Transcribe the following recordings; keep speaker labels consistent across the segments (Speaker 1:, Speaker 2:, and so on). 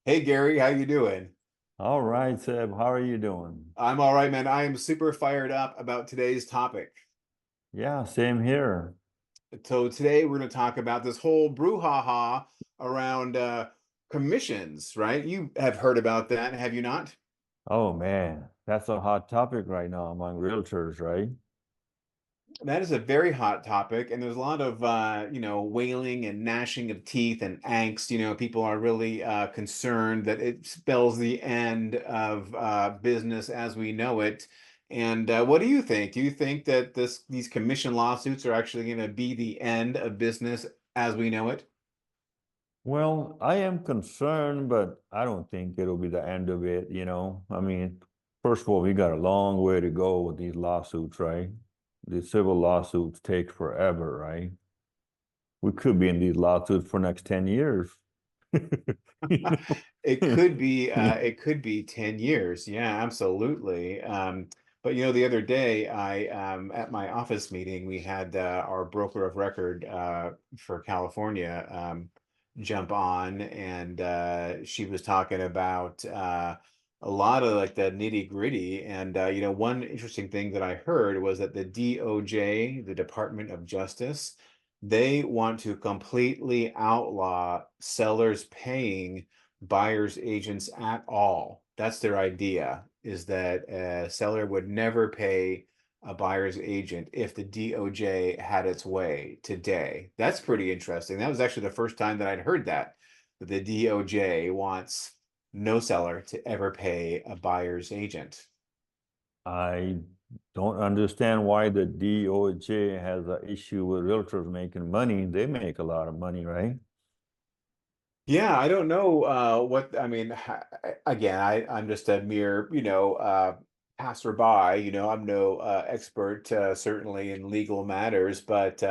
Speaker 1: Hey Gary, how you doing?
Speaker 2: All right, Seb, how are you doing?
Speaker 1: I'm all right, man. I am super fired up about today's topic.
Speaker 2: Yeah, same here.
Speaker 1: So today we're going to talk about this whole brouhaha around commissions, right? You have heard about that, have you not?
Speaker 2: Oh man, that's a hot topic right now among realtors, right?
Speaker 1: That is a very hot topic, and there's a lot of wailing and gnashing of teeth and angst. People are really concerned that it spells the end of business as we know it. And what do you think? Do you think that these commission lawsuits are actually going to be the end of business as we know it?
Speaker 2: Well, I am concerned, but I don't think it'll be the end of it. I mean, first of all, we got a long way to go with these lawsuits, right? These civil lawsuits take forever, right? We could be in these lawsuits for next 10 years. You
Speaker 1: It
Speaker 2: know?
Speaker 1: could be 10 years. Yeah, absolutely. But the other day I at my office meeting we had our broker of record for California jump on, and she was talking about a lot of like the nitty gritty. And one interesting thing that I heard was that the DOJ, the Department of Justice, they want to completely outlaw sellers paying buyer's agents at all. That's their idea, is that a seller would never pay a buyer's agent if the DOJ had its way today. That's pretty interesting. That was actually the first time that I'd heard that the DOJ wants no seller to ever pay a buyer's agent.
Speaker 2: I don't understand why the DOJ has an issue with realtors making money. They make a lot of money, right?
Speaker 1: Yeah, I don't know what I mean. Again, I'm just a mere, passerby. I'm no expert, certainly in legal matters, but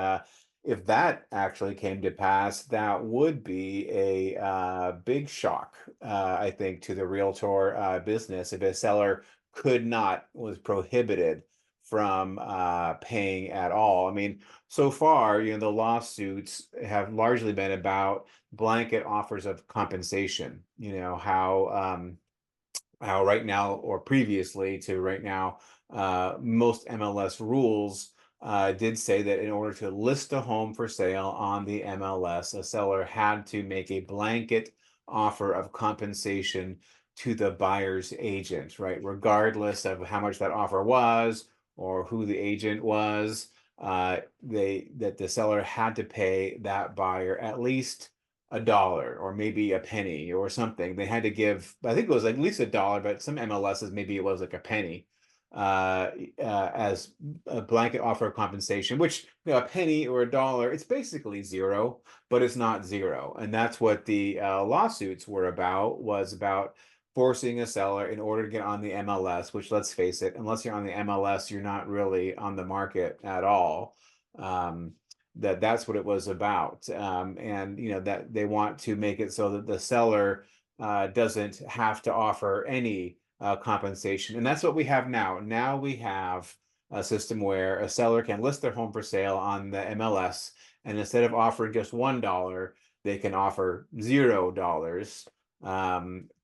Speaker 1: if that actually came to pass, that would be a big shock, I think, to the realtor business if a seller was prohibited from paying at all. I mean, so far, the lawsuits have largely been about blanket offers of compensation. How right now or previously to right now, most MLS rules did say that in order to list a home for sale on the MLS, a seller had to make a blanket offer of compensation to the buyer's agent, right? Regardless of how much that offer was or who the agent was, the seller had to pay that buyer at least $1 or maybe a penny or something. They had to give, I think it was at least $1, but some MLSs maybe it was like a penny as a blanket offer of compensation, which a penny or $1, it's basically zero, but it's not zero. And that's what the lawsuits were about, was about forcing a seller in order to get on the MLS, which let's face it, unless you're on the MLS, you're not really on the market at all. Um, that's what it was about. And that they want to make it so that the seller doesn't have to offer any compensation. And that's what we have now. Now we have a system where a seller can list their home for sale on the MLS, and instead of offering just $1, they can offer $0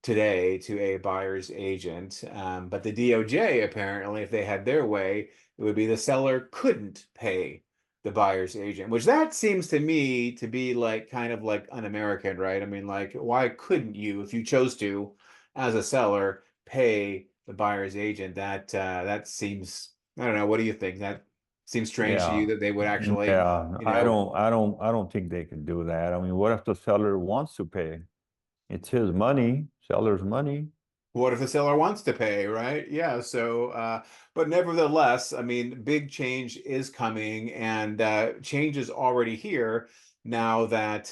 Speaker 1: today to a buyer's agent. But the DOJ, apparently, if they had their way, it would be the seller couldn't pay the buyer's agent, which that seems to me to be like kind of like un-American, right? I mean, like, why couldn't you, if you chose to, as a seller, pay the buyer's agent? That seems, I don't know, what do you think? That seems strange to you
Speaker 2: Yeah.
Speaker 1: that they would actually,
Speaker 2: Yeah.
Speaker 1: you
Speaker 2: I
Speaker 1: know,
Speaker 2: don't I don't I don't think they can do that. I mean, what if the seller wants to pay? It's his money, seller's money.
Speaker 1: what if the seller wants to pay, right? Yeah. So, but nevertheless, I mean, big change is coming, and change is already here now that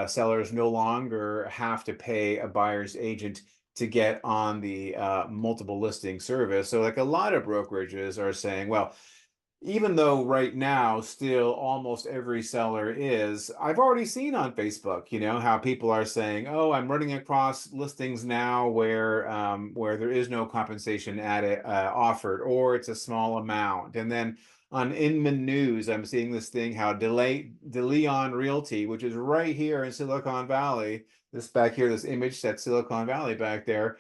Speaker 1: sellers no longer have to pay a buyer's agent to get on the multiple listing service. So, like a lot of brokerages are saying, well, even though right now still almost every seller is, I've already seen on Facebook, how people are saying, oh, I'm running across listings now where there is no compensation offered, or it's a small amount. And then on Inman News, I'm seeing this thing how DeLeon Realty, which is right here in Silicon Valley, this back here, this image, that Silicon Valley back there,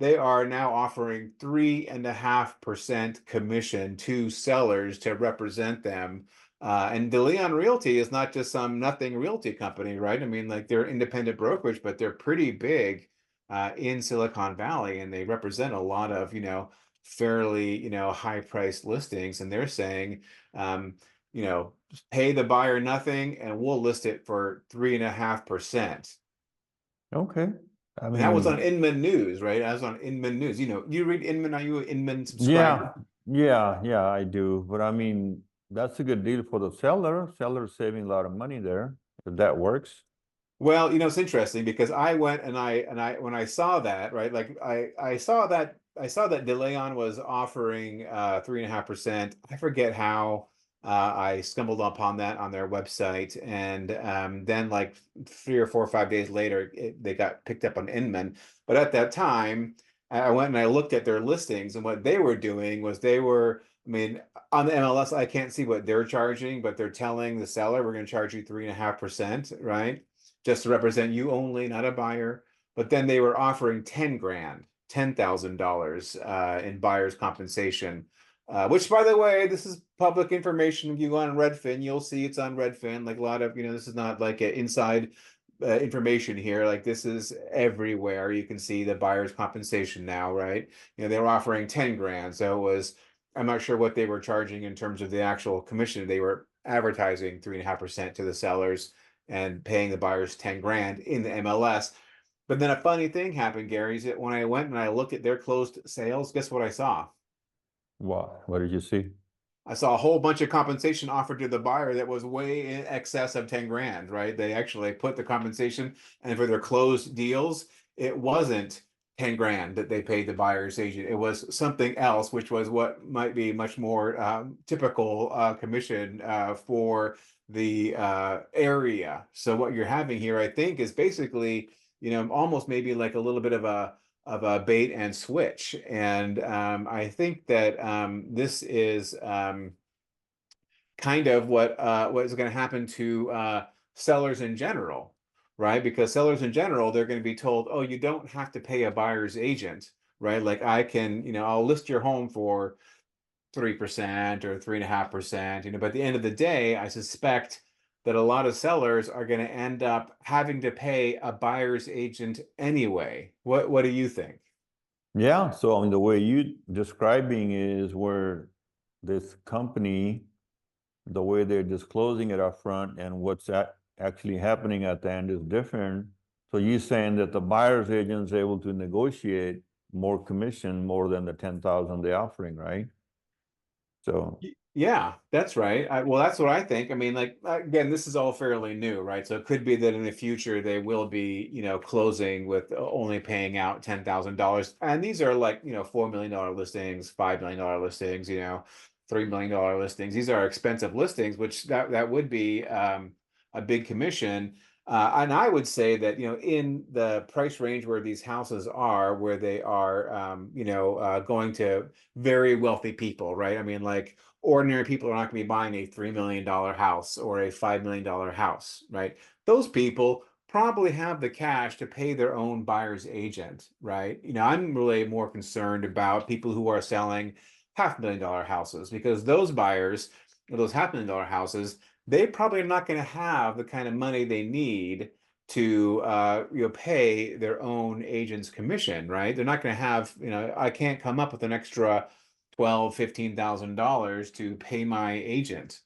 Speaker 1: they are now offering 3.5% commission to sellers to represent them. And DeLeon Realty is not just some nothing realty company, right? I mean, like they're independent brokerage, but they're pretty big in Silicon Valley, and they represent a lot of, fairly, high-priced listings. And they're saying, just pay the buyer nothing, and we'll list it for 3.5%.
Speaker 2: Okay. I
Speaker 1: And that was on
Speaker 2: mean,
Speaker 1: Inman News, right? That was on Inman News. You read Inman? Are you an Inman
Speaker 2: yeah,
Speaker 1: subscriber?
Speaker 2: yeah, I do. But I mean, that's a good deal for the seller. Seller's saving a lot of money there, if that works.
Speaker 1: Well, it's interesting because I went and I when I saw that, right, like I saw that DeLeon was offering 3.5%. I forget how I stumbled upon that on their website, and then like 3 or 4 or 5 days later, they got picked up on Inman. But at that time, I went and I looked at their listings, and what they were doing was I mean, on the MLS, I can't see what they're charging, but they're telling the seller, we're going to charge you 3.5%, right? Just to represent you only, not a buyer. But then they were offering 10 grand, $10,000 in buyer's compensation, which, by the way, this is public information. If you go on Redfin, you'll see it's on Redfin. Like a lot of, this is not like a inside information here. Like this is everywhere. You can see the buyer's compensation now, right? They were offering 10 grand. So I'm not sure what they were charging in terms of the actual commission. They were advertising 3.5% to the sellers and paying the buyers 10 grand in the MLS. But then a funny thing happened, Gary, is that when I went and I looked at their closed sales, guess what I saw?
Speaker 2: What did you see?
Speaker 1: I saw a whole bunch of compensation offered to the buyer that was way in excess of 10 grand, right? They actually put the compensation, and for their closed deals, it wasn't 10 grand that they paid the buyer's agent. It was something else, which was what might be much more typical commission for the area. So what you're having here, I think, is basically, almost maybe like a little bit of a bait and switch. And I think that this is kind of what is going to happen to sellers in general, right? Because sellers in general, they're going to be told, oh, you don't have to pay a buyer's agent, right? Like I can, I'll list your home for 3% or 3.5%, but at the end of the day, I suspect that a lot of sellers are going to end up having to pay a buyer's agent anyway. What do you think?
Speaker 2: Yeah, so I mean, the way you describing is where this company, the way they're disclosing it up front and what's actually happening at the end is different. So you're saying that the buyer's agent is able to negotiate more commission, more than the 10,000 they're offering, right? So,
Speaker 1: Yeah, that's right. Well, that's what I think. I mean, like again, this is all fairly new, right? So it could be that in the future they will be, closing with only paying out $10,000. And these are like, $4 million listings, $5 million listings, $3 million listings. These are expensive listings, which that would be a big commission. And I would say that, in the price range where these houses are, where they are, going to very wealthy people, right? I mean, like ordinary people are not going to be buying a $3 million house or a $5 million house, right? Those people probably have the cash to pay their own buyer's agent, right? I'm really more concerned about people who are selling $500,000 houses, because those buyers, those $500,000 houses, they probably are not going to have the kind of money they need to pay their own agent's commission, right? They're not going to have, I can't come up with an extra 12, $15,000 to pay my agent.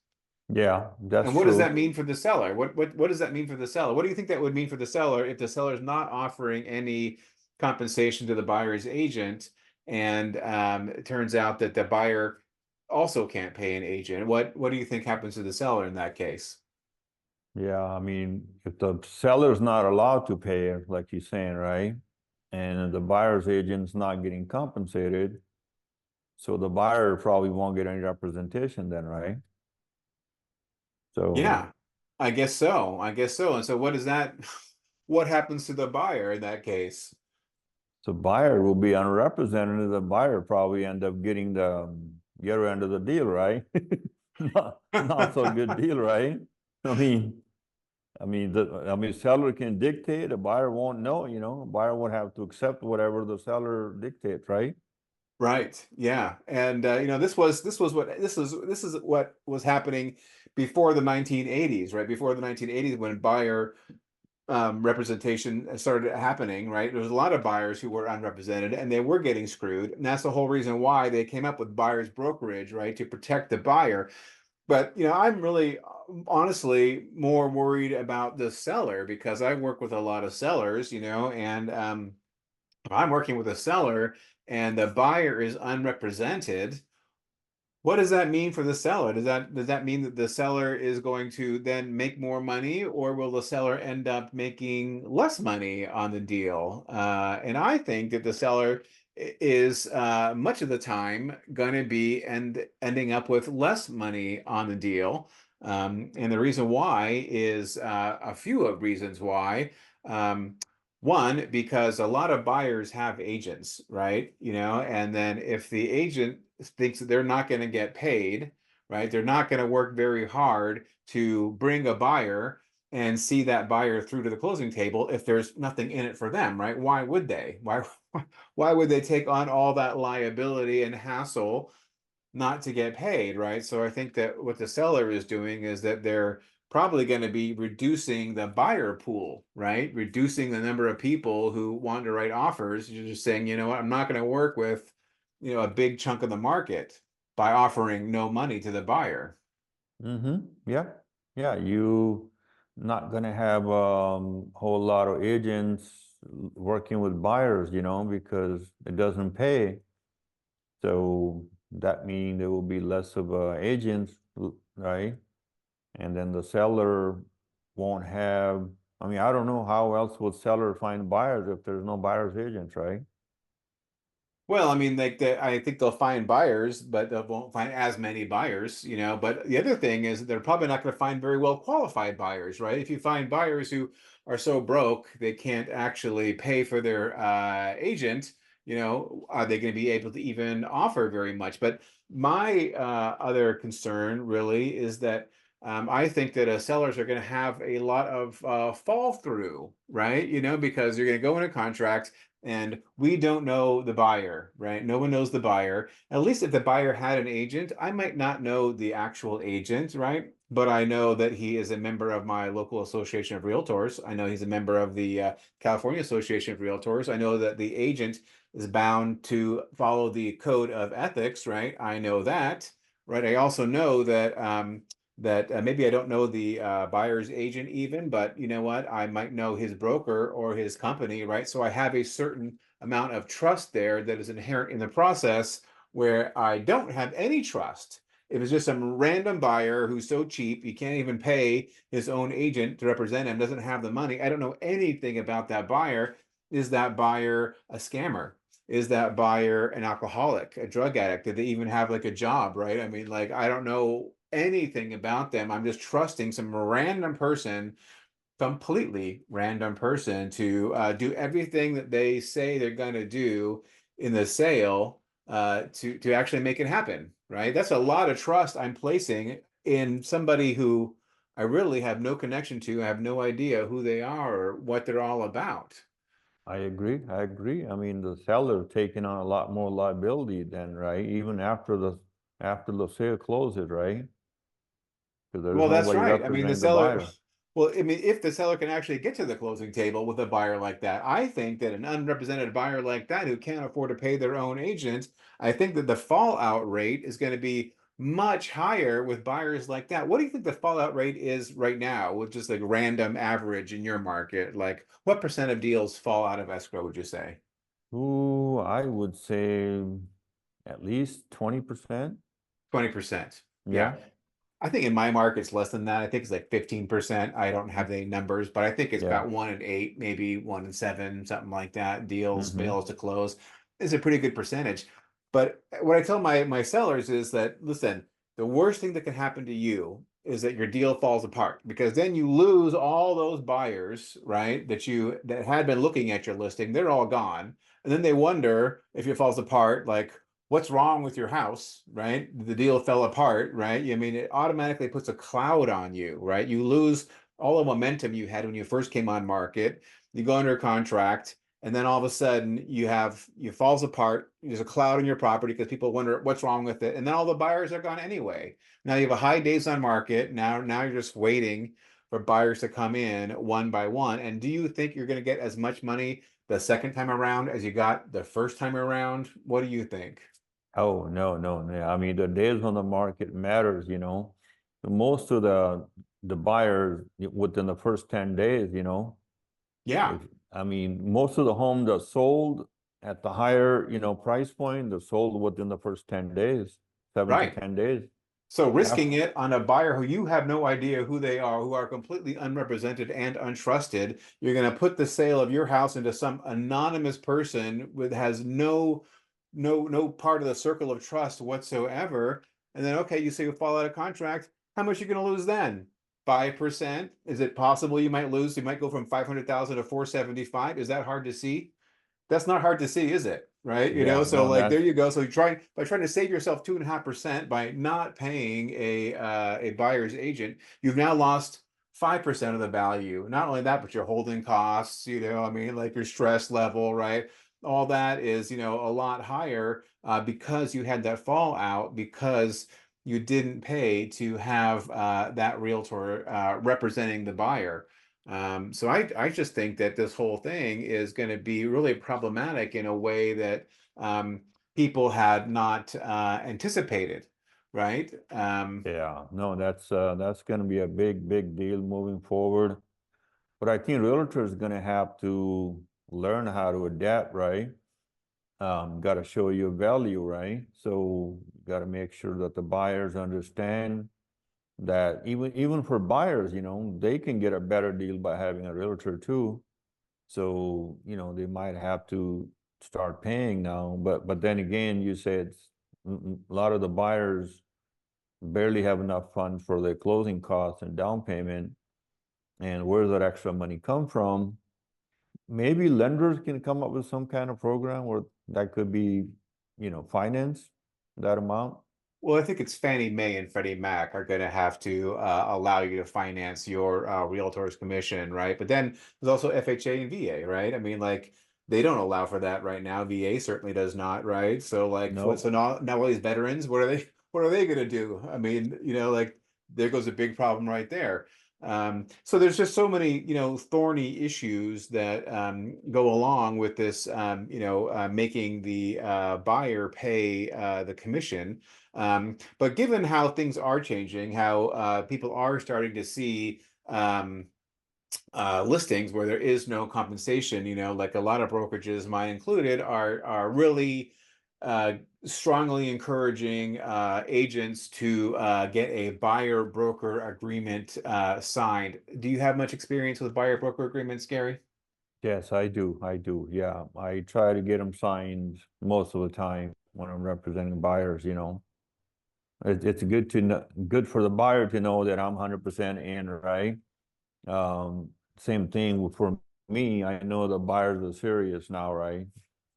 Speaker 2: yeah, that's
Speaker 1: And what does
Speaker 2: true.
Speaker 1: that mean for the seller? What does that mean for the seller? What do you think that would mean for the seller if the seller is not offering any compensation to the buyer's agent, and it turns out that the buyer also can't pay an agent? What do you think happens to the seller in that case?
Speaker 2: Yeah, I mean, if the seller's not allowed to pay it, like you're saying, right? And the buyer's agent's not getting compensated, so the buyer probably won't get any representation then, right? So
Speaker 1: Yeah, I guess so. I guess so. And so what is that? What happens to the buyer in that case?
Speaker 2: the buyer will be unrepresented. The buyer probably end up getting the other end of the deal, right? Not so good deal, right? I mean, Seller can dictate, a buyer won't know, a buyer would have to accept whatever the seller dictates, right?
Speaker 1: Right. Yeah. And this is what was happening before the 1980s, right? Before the 1980s, when buyer representation started happening, right? There was a lot of buyers who were unrepresented and they were getting screwed. And that's the whole reason why they came up with buyer's brokerage, right? To protect the buyer. But I'm really honestly more worried about the seller because I work with a lot of sellers, and if I'm working with a seller and the buyer is unrepresented, what does that mean for the seller? Does that mean that the seller is going to then make more money, or will the seller end up making less money on the deal? And I think that the seller is much of the time going to be ending up with less money on the deal. And the reason why is a few of reasons why. One, because a lot of buyers have agents, right? And then if the agent thinks that they're not going to get paid, right? They're not going to work very hard to bring a buyer and see that buyer through to the closing table if there's nothing in it for them, right? Why would they? Why would they take on all that liability and hassle not to get paid, right? So I think that what the seller is doing is that they're probably going to be reducing the buyer pool, right? Reducing the number of people who want to write offers. You're just saying, you know what, I'm not going to work with, a big chunk of the market by offering no money to the buyer.
Speaker 2: Yeah, yeah, you not gonna have whole lot of agents working with buyers, because it doesn't pay. So that means there will be less of agents, right? And then the seller won't have, I don't know how else would seller find buyers if there's no buyer's agents, right?
Speaker 1: Well, I mean, like I think they'll find buyers, but they won't find as many buyers. But the other thing is they're probably not going to find very well qualified buyers, right? If you find buyers who are so broke they can't actually pay for their agent, are they going to be able to even offer very much? But my other concern really is that I think that sellers are going to have a lot of fall through, right? Because you're going to go in a contract and we don't know the buyer, right? No one knows the buyer. At least if the buyer had an agent, I might not know the actual agent, right? But I know that he is a member of my local association of realtors. I know he's a member of the California Association of Realtors. I know that the agent is bound to follow the code of ethics, right? I know that, right? I also know that maybe I don't know the buyer's agent even, but you know what? I might know his broker or his company, right? So I have a certain amount of trust there that is inherent in the process where I don't have any trust. If it's just some random buyer who's so cheap he can't even pay his own agent to represent him, doesn't have the money, I don't know anything about that buyer. Is that buyer a scammer? Is that buyer an alcoholic, a drug addict? Did they even have like a job, right? I mean, like, I don't know anything about them. I'm just trusting some random person, completely random person, to do everything that they say they're going to do in the sale to actually make it happen, right? That's a lot of trust I'm placing in somebody who I really have no connection to. I have no idea who they are or what they're all about.
Speaker 2: I agree. I agree. The seller taking on a lot more liability then, right? Even after the sale closes, right? Because there's
Speaker 1: Well, that's
Speaker 2: nobody
Speaker 1: right. I mean, the
Speaker 2: representing the
Speaker 1: seller,
Speaker 2: buyer.
Speaker 1: well, I mean, if the seller can actually get to the closing table with a buyer like that, I think that an unrepresented buyer like that who can't afford to pay their own agent, I think that the fallout rate is going to be much higher with buyers like that. What do you think the fallout rate is right now with just like random average in your market? Like, what percent of deals fall out of escrow, would you say?
Speaker 2: Ooh, I would say at least 20%.
Speaker 1: 20%. Yeah.
Speaker 2: Yeah,
Speaker 1: I think in my market it's less than that. I think it's like 15%. I don't have any numbers, but I think it's
Speaker 2: yeah.
Speaker 1: about 1 in 8, maybe 1 in 7, something like that. Deals
Speaker 2: Mm-hmm.
Speaker 1: fails to close is a pretty good percentage. But what I tell my sellers is that, listen, the worst thing that can happen to you is that your deal falls apart, because then you lose all those buyers, right? That had been looking at your listing. They're all gone. And then they wonder if it falls apart, like, what's wrong with your house, right? The deal fell apart, right? I mean, it automatically puts a cloud on you, right? You lose all the momentum you had when you first came on market, you go under contract, and then all of a sudden you falls apart. There's a cloud on your property because people wonder what's wrong with it, and then all the buyers are gone anyway. Now you have a high days on market. Now you're just waiting for buyers to come in one by one. And do you think you're going to get as much money the second time around as you got the first time around? What do you think?
Speaker 2: Oh, no, no, no. I mean, the days on the market matters, you know. Most of the buyers within the first 10 days, you know,
Speaker 1: Yeah,
Speaker 2: if, I mean, most of the homes that sold at the higher, you know, price point, they're sold within the first 10 days, seven to
Speaker 1: right.
Speaker 2: 10 days.
Speaker 1: So risking
Speaker 2: After,
Speaker 1: it on a buyer who you have no idea who they are, who are completely unrepresented and untrusted, you're going to put the sale of your house into some anonymous person with has no part of the circle of trust whatsoever. And then okay, you say you fall out of contract. How much are you going to lose then? 5%? Is it possible you might lose? You might go from 500,000 to 475. Is that hard to see? That's not hard to see, is it? Right?
Speaker 2: yeah,
Speaker 1: So
Speaker 2: no,
Speaker 1: like there
Speaker 2: that's,
Speaker 1: you go. So you try by trying to save yourself 2.5% by not paying a buyer's agent, you've now lost 5% of the value. Not only that, but your holding costs, I mean, like your stress level, right? All that is, a lot higher because you had that fallout because you didn't pay to have that realtor representing the buyer. So I just think that this whole thing is going to be really problematic in a way that people had not anticipated, right?
Speaker 2: yeah, no, that's going to be a big, big deal moving forward. But I think realtors going to have to learn how to adapt, right? Got to show you value, right? So got to make sure that the buyers understand that even for buyers, you know, they can get a better deal by having a realtor too. So, you know, they might have to start paying now. But then again, you said a lot of the buyers barely have enough funds for their closing costs and down payment. And where does that extra money come from? Maybe lenders can come up with some kind of program where that could be, you know, finance that amount.
Speaker 1: Well, I think it's Fannie Mae and Freddie Mac are going to have to allow you to finance your realtor's commission, right? But then there's also FHA and VA, right? I mean, like they don't allow for that right now. VA certainly does not, right? So like, so
Speaker 2: Nope.
Speaker 1: now all these veterans, what are they going to do? I mean, like there goes a big problem right there. So there's just so many, thorny issues that go along with this, making the buyer pay the commission. But given how things are changing, how people are starting to see listings where there is no compensation, like a lot of brokerages, mine included, are really uh, strongly encouraging agents to get a buyer broker agreement signed. Do you have much experience with buyer broker agreements, Gary?
Speaker 2: Yes, I do. I do. Yeah. I try to get them signed most of the time when I'm representing buyers, you know. It's good to know, good for the buyer to know that I'm 100% in, right? Same thing for me. I know the buyers are serious now, right?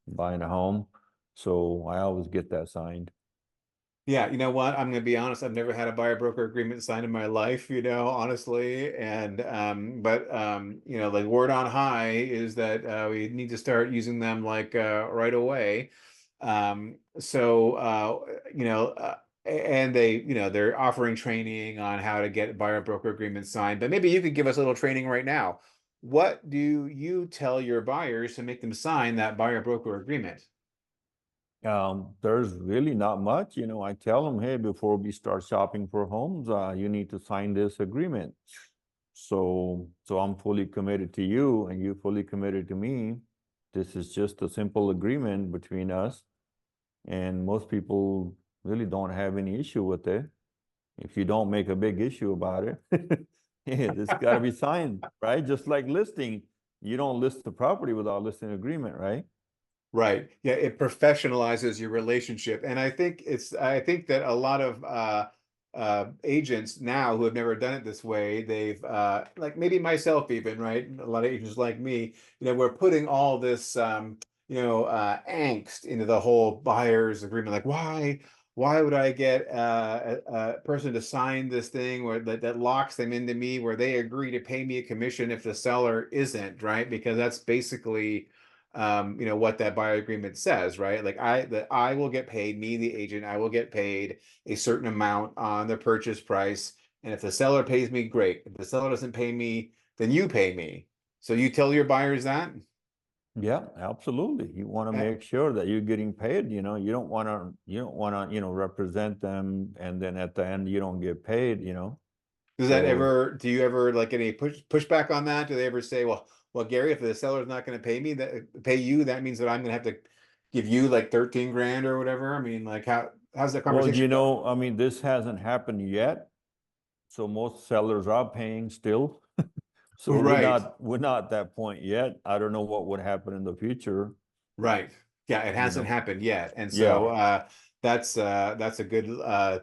Speaker 2: Buying a home. So I always get that signed.
Speaker 1: Yeah, you know what? I'm gonna be honest. I've never had a buyer broker agreement signed in my life, honestly. And but like word on high is that we need to start using them like right away. So and they're offering training on how to get buyer broker agreements signed. But maybe you could give us a little training right now. What do you tell your buyers to make them sign that buyer broker agreement?
Speaker 2: There's really not much, you know. I tell them, hey, before we start shopping for homes, you need to sign this agreement. So I'm fully committed to you, and you fully committed to me. This is just a simple agreement between us, and most people really don't have any issue with it. If you don't make a big issue about it, yeah, this got to be signed, right? Just like listing, you don't list the property without listing agreement, right?
Speaker 1: Right. Yeah, it professionalizes your relationship. And I think that a lot of agents now who have never done it this way, they've like maybe myself even, right? A lot of agents like me, we're putting all this angst into the whole buyer's agreement. Like, why would I get a person to sign this thing where that locks them into me where they agree to pay me a commission if the seller isn't, right? Because that's basically what that buyer agreement says, right? Like that I will get paid, me, the agent, I will get paid a certain amount on the purchase price. And if the seller pays me, great. If the seller doesn't pay me, then you pay me. So you tell your buyers that?
Speaker 2: Yeah, absolutely. You want to
Speaker 1: Eh,
Speaker 2: make sure that you're getting paid, you don't want to, represent them and then at the end you don't get paid, So,
Speaker 1: do you ever like any pushback on that? Do they ever say, well, Gary, if the seller's not going to pay you, that means that I'm going to have to give you like 13 grand or whatever? I mean, like how's that
Speaker 2: well,
Speaker 1: conversation go?
Speaker 2: I mean, this hasn't happened yet, so most sellers are paying still. So
Speaker 1: Right.
Speaker 2: we're not at that point yet. I don't know what would happen in the future,
Speaker 1: Right. Yeah, it
Speaker 2: you
Speaker 1: hasn't
Speaker 2: know.
Speaker 1: happened yet. And so
Speaker 2: Yeah,
Speaker 1: that's a good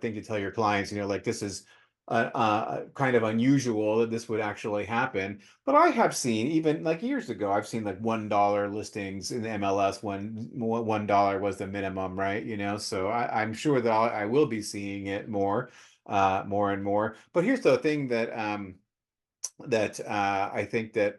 Speaker 1: thing to tell your clients, like this is kind of unusual that this would actually happen. But I have seen even like years ago, I've seen like $1 listings in the MLS when $1 was the minimum, right? So I'm sure that I will be seeing it more and more. But here's the thing that I think that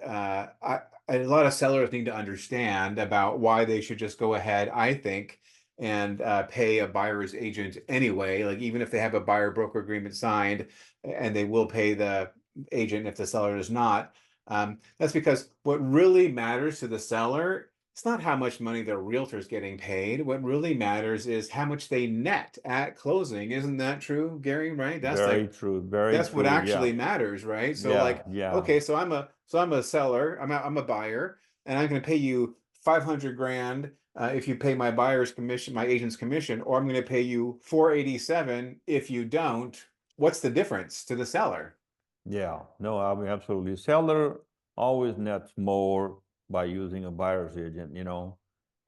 Speaker 1: a lot of sellers need to understand about why they should just go ahead, I think, and pay a buyer's agent anyway. Like even if they have a buyer broker agreement signed, and they will pay the agent if the seller does not. That's because what really matters to the seller, it's not how much money the realtor's getting paid. What really matters is how much they net at closing. Isn't that true, Gary? Right?
Speaker 2: very true, very
Speaker 1: That's what
Speaker 2: true. Yeah,
Speaker 1: actually matters, right? So
Speaker 2: yeah,
Speaker 1: like,
Speaker 2: yeah,
Speaker 1: okay, so I'm a seller, I'm a buyer, and I'm going to pay you 500 grand if you pay my buyer's commission, my agent's commission, or I'm going to pay you 487 if you don't. What's the difference to the seller?
Speaker 2: yeah. No, I mean, absolutely. Seller always nets more by using a buyer's agent. I
Speaker 1: Well,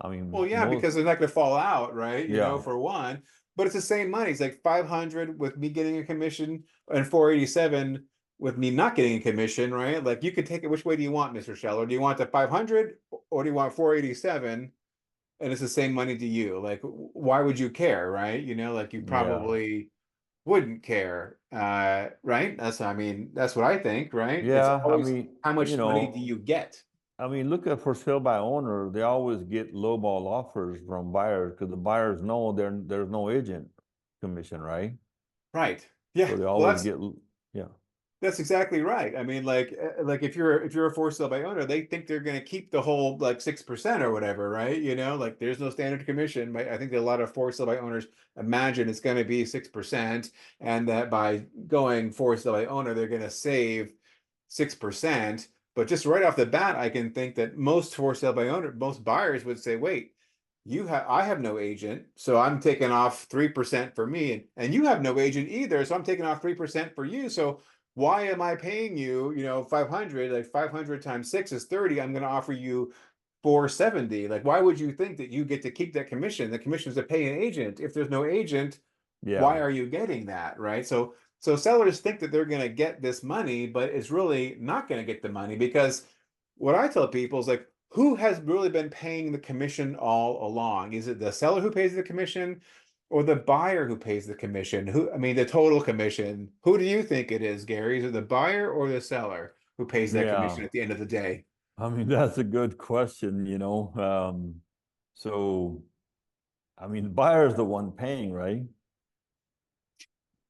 Speaker 2: mean,
Speaker 1: yeah,
Speaker 2: most,
Speaker 1: because they're not going to fall out, right?
Speaker 2: yeah,
Speaker 1: For one, but it's the same money. It's like 500 with me getting a commission and 487 with me not getting a commission, right? Like you could take it which way do you want, Mr. Scheller? Do you want the 500 or do you want 487? And it's the same money to you. Like, why would you care, right? Like you
Speaker 2: yeah,
Speaker 1: probably wouldn't care, right? I mean, that's what I think, right? It's
Speaker 2: yeah. I
Speaker 1: always
Speaker 2: mean,
Speaker 1: how much money do you get?
Speaker 2: look at for sale by owner, they always get lowball offers from buyers because the buyers know there's no agent commission, right?
Speaker 1: Right. Yeah.
Speaker 2: So they
Speaker 1: Well,
Speaker 2: always
Speaker 1: that's
Speaker 2: get, yeah,
Speaker 1: That's exactly right. I mean, like if you're a for sale by owner, they think they're going to keep the whole like 6% or whatever, right? Like there's no standard commission. I think that a lot of for sale by owners imagine it's going to be 6%, and that by going for sale by owner, they're going to save 6%. But just right off the bat, I can think that most for sale by owner, most buyers would say, wait, I have no agent, so I'm taking off 3% for me, and you have no agent either, so I'm taking off 3% for you. So why am I paying you, 500, like 500 times 6 is 30. I'm going to offer you 470. Like, why would you think that you get to keep that commission? The commission is to pay an agent. If there's no agent, why
Speaker 2: yeah,
Speaker 1: are you getting that? Right. So sellers think that they're going to get this money, but it's really not going to get the money because what I tell people is like, who has really been paying the commission all along? Is it the seller who pays the commission or the buyer who pays the commission? I mean, the total commission. Who do you think it is, Gary? Is it the buyer or the seller who pays that commission
Speaker 2: yeah.
Speaker 1: at the end of the day?
Speaker 2: I mean, that's a good question. So, I mean, the buyer's the one paying, right?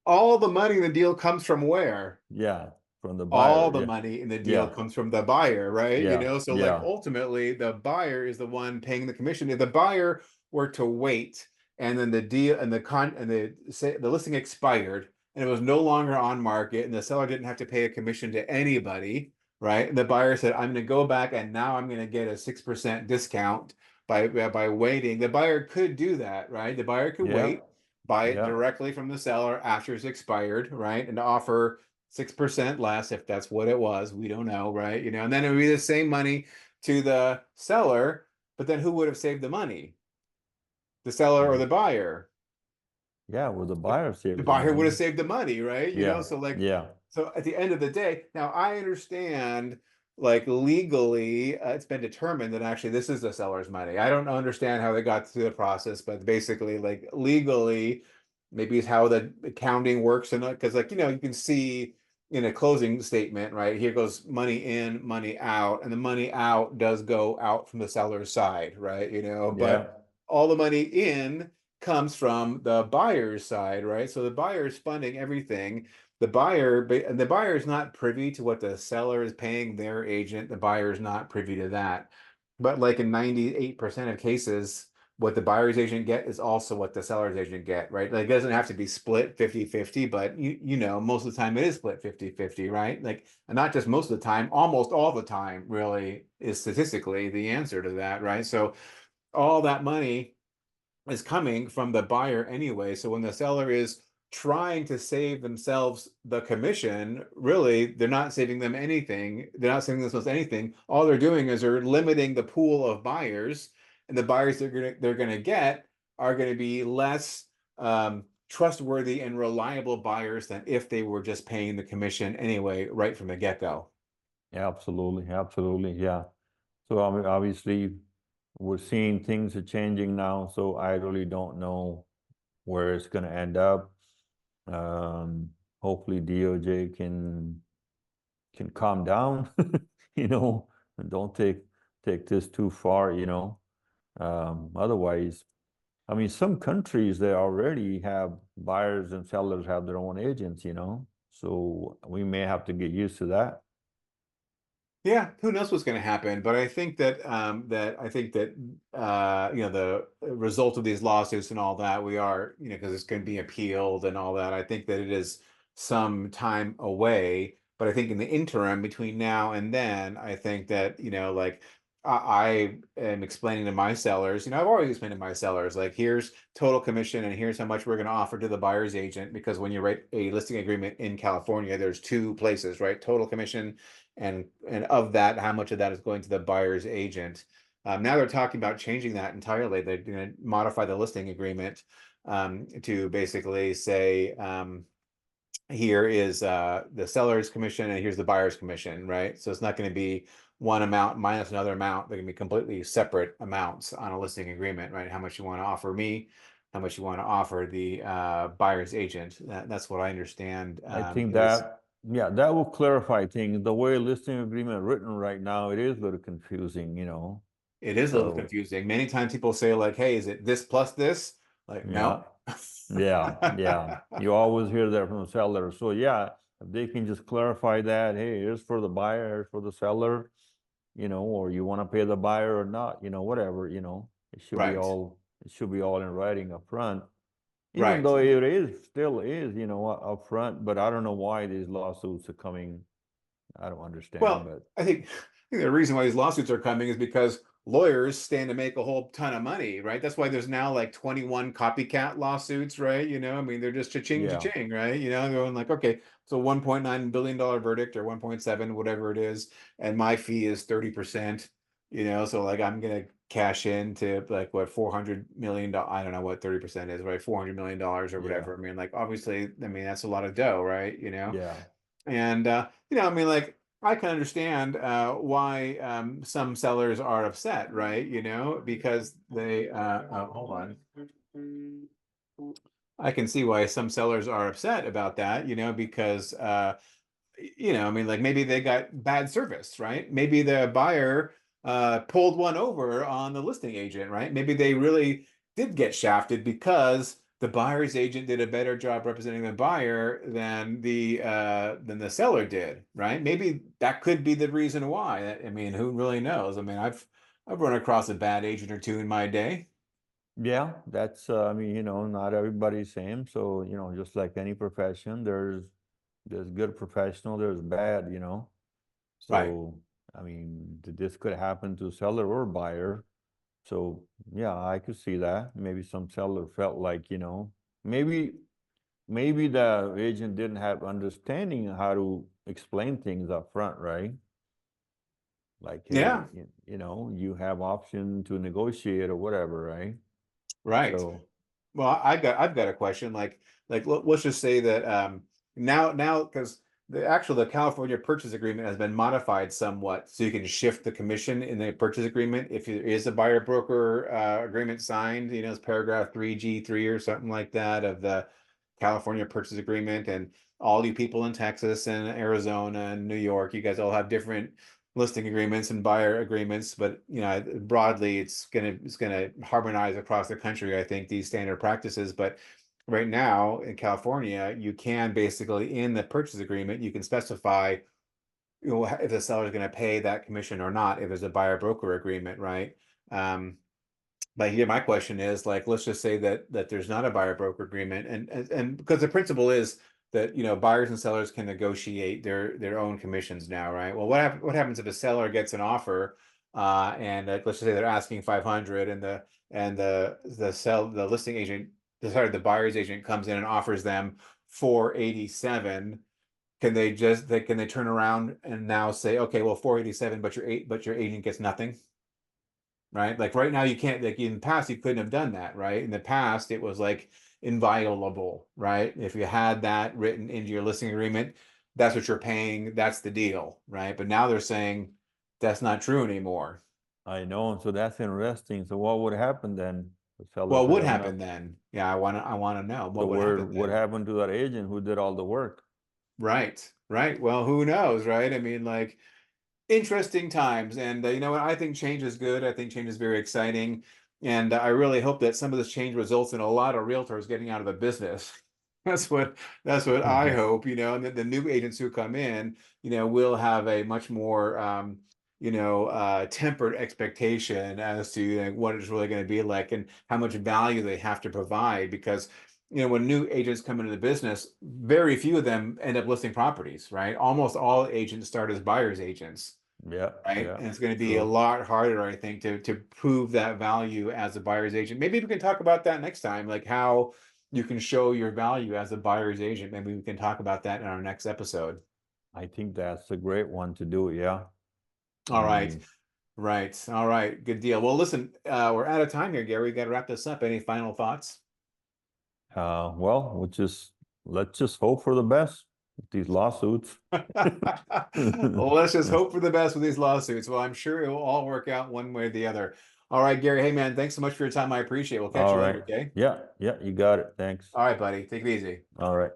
Speaker 1: All the money in the deal comes from where?
Speaker 2: Yeah, from the
Speaker 1: All
Speaker 2: buyer.
Speaker 1: the
Speaker 2: Yeah,
Speaker 1: money in the deal
Speaker 2: yeah,
Speaker 1: comes from the buyer, right?
Speaker 2: yeah,
Speaker 1: So like
Speaker 2: yeah,
Speaker 1: ultimately the buyer is the one paying the commission. If the buyer were to wait and then the deal and the listing expired and it was no longer on market and the seller didn't have to pay a commission to anybody, right? And the buyer said, I'm going to go back and now I'm going to get a 6% discount by waiting. The buyer could do that, right? The buyer could
Speaker 2: yeah,
Speaker 1: wait, buy it
Speaker 2: yeah,
Speaker 1: directly from the seller after it's expired, right? And offer 6% less if that's what it was. We don't know, right? And then it would be the same money to the seller, but then who would have saved the money? The seller or
Speaker 2: yeah.
Speaker 1: the buyer?
Speaker 2: Yeah, well, the
Speaker 1: The,
Speaker 2: buyer
Speaker 1: the
Speaker 2: saves the
Speaker 1: buyer would have
Speaker 2: money.
Speaker 1: saved the money, right?
Speaker 2: Yeah,
Speaker 1: So like,
Speaker 2: yeah,
Speaker 1: so at the end of the day, now I understand like legally, it's been determined that actually this is the seller's money. I don't understand how they got through the process, but basically, like legally, maybe it's how the accounting works, and because like you can see in a closing statement, right? Here goes money in, money out, and the money out does go out from the seller's side, right? But
Speaker 2: Yeah,
Speaker 1: all the money in comes from the buyer's side, right? So the buyer is funding everything. And the buyer is not privy to what the seller is paying their agent. The buyer is not privy to that. But like in 98% of cases, what the buyer's agent get is also what the seller's agent get, right? Like it doesn't have to be split 50-50, but most of the time it is split 50-50, right? Like, and not just most of the time, almost all the time really is statistically the answer to that, right? So all that money is coming from the buyer anyway. So when the seller is trying to save themselves the commission, really, they're not saving them anything. They're not saving themselves anything. All they're doing is they're limiting the pool of buyers, and the buyers they're gonna get are going to be less trustworthy and reliable buyers than if they were just paying the commission anyway, right from the get-go.
Speaker 2: absolutely, absolutely, yeah. So I mean, obviously, we're seeing things are changing now, so I really don't know where it's going to end up. Um, Hopefully DOJ can calm down, you know, and don't take this too far, you know. Otherwise, I mean, some countries they already have buyers and sellers have their own agents, you know. So we may have to get used to that.
Speaker 1: Yeah, who knows what's going to happen? But I think that the result of these lawsuits and all that we are because it's going to be appealed and all that. I think that it is some time away. But I think in the interim between now and then, I think that like I am explaining to my sellers. I've always explained to my sellers like here's total commission and here's how much we're going to offer to the buyer's agent because when you write a listing agreement in California, there's two places, right? Total commission and of that, how much of that is going to the buyer's agent? Now they're talking about changing that entirely. They're going to modify the listing agreement to basically say here is the seller's commission and here's the buyer's commission, right? So it's not going to be one amount minus another amount. They're going to be completely separate amounts on a listing agreement, right? How much you want to offer me, how much you want to offer the buyer's agent. That's what I understand
Speaker 2: I think
Speaker 1: is
Speaker 2: that, yeah, that will clarify things. The way listing agreement written right now, it is a little confusing, you know.
Speaker 1: It is a little
Speaker 2: So
Speaker 1: confusing. Many times people say like, "Hey, is it this plus this?" Like,
Speaker 2: yeah,
Speaker 1: no.
Speaker 2: yeah. You always hear that from the seller. So yeah, if they can just clarify that, hey, here's for the buyer, here's for the seller, you know, or you want to pay the buyer or not, you know, whatever, you know,
Speaker 1: Right.
Speaker 2: it should be all in writing up front. Even
Speaker 1: Right.
Speaker 2: though it is still is, you know, up front, but I don't know why these lawsuits are coming. I don't understand,
Speaker 1: Well,
Speaker 2: but
Speaker 1: I think the reason why these lawsuits are coming is because lawyers stand to make a whole ton of money, right? That's why there's now like 21 copycat lawsuits, right? I mean, they're just cha-ching,
Speaker 2: yeah,
Speaker 1: cha-ching, right? Going like, okay, so $1.9 billion verdict or 1.7, whatever it is, and my fee is 30%, so like I'm gonna cash in to like what $400 million. I don't know what 30% is, right? $400 million or
Speaker 2: yeah,
Speaker 1: whatever. I mean, like obviously, I mean that's a lot of dough, right?
Speaker 2: yeah.
Speaker 1: And I mean, like I can understand why some sellers are upset, right? Because they hold on. I can see why some sellers are upset about that, because I mean, like maybe they got bad service, right? Maybe the buyer pulled one over on the listing agent, right? Maybe they really did get shafted because the buyer's agent did a better job representing the buyer than the seller did, right? Maybe that could be the reason why. I mean, who really knows? I mean, I've run across a bad agent or two in my day.
Speaker 2: Yeah, that's, I mean, you know, not everybody's same. So, you know, just like any profession, there's good professional, there's bad, you know.
Speaker 1: Right.
Speaker 2: So, I mean, this could happen to seller or buyer. So, yeah, I could see that. Maybe some seller felt like, you know, maybe maybe the agent didn't have understanding how to explain things up front, right? Like, hey,
Speaker 1: Yeah.
Speaker 2: you know, you have option to negotiate or whatever, right?
Speaker 1: Right.
Speaker 2: So,
Speaker 1: Well, I've got a question. Like let's just say that now because the California purchase agreement has been modified somewhat, so you can shift the commission in the purchase agreement if there is a buyer broker agreement signed. It's paragraph 3G3 or something like that of the California purchase agreement, and all you people in Texas and Arizona and New York, you guys all have different listing agreements and buyer agreements, but broadly it's gonna harmonize across the country, I think, these standard practices. But right now in California, you can basically, in the purchase agreement, you can specify, if the seller is going to pay that commission or not, if there's a buyer broker agreement, right? Um, but here, my question is, like, let's just say that there's not a buyer broker agreement, and because the principle is that buyers and sellers can negotiate their own commissions now, right? Well, what happens if a seller gets an offer, and let's just say they're asking 500, and the listing agent, the buyer's agent comes in and offers them 487. Can they turn around and now say, okay, well, 487, but your agent gets nothing? Right? Like right now you can't, like in the past you couldn't have done that, right? In the past it was like inviolable, right? If you had that written into your listing agreement, that's what you're paying, that's the deal, right? But now they're saying that's not true anymore.
Speaker 2: I know, and so that's interesting. So what would happen then? The seller
Speaker 1: Well, what
Speaker 2: said,
Speaker 1: would
Speaker 2: I'm not.
Speaker 1: happen then? Yeah, I want to know
Speaker 2: So
Speaker 1: what would happen
Speaker 2: what
Speaker 1: then.
Speaker 2: happened to that agent who did all the work?
Speaker 1: Right, right. Well, who knows, right? I mean, like, interesting times, and you know what, I think change is good. I think change is very exciting, and I really hope that some of this change results in a lot of realtors getting out of the business. That's what I hope, and that the new agents who come in, will have a much more tempered expectation as to what it's really going to be like and how much value they have to provide. Because when new agents come into the business, very few of them end up listing properties, right? Almost all agents start as buyers agents,
Speaker 2: Yeah,
Speaker 1: right?
Speaker 2: yeah,
Speaker 1: And it's going to be a
Speaker 2: true.
Speaker 1: lot harder, I think, to prove that value as a buyer's agent. Maybe we can talk about that next time, like how you can show your value as a buyer's agent. Maybe we can talk about that in our next episode.
Speaker 2: I think that's a great one to do. Yeah. I
Speaker 1: All right.
Speaker 2: mean,
Speaker 1: Right. All right. Good deal. Well, listen, we're out of time here, Gary. We got to wrap this up. Any final thoughts?
Speaker 2: well, let's just hope for the best with these lawsuits.
Speaker 1: Well, let's just hope for the best with these lawsuits. Well, I'm sure it will all work out one way or the other. All right, Gary. Hey, man, thanks so much for your time. I appreciate it. We'll catch
Speaker 2: All
Speaker 1: you
Speaker 2: right.
Speaker 1: later, okay?
Speaker 2: Yeah, yeah, you got it. Thanks.
Speaker 1: All right, buddy. Take it easy.
Speaker 2: All right.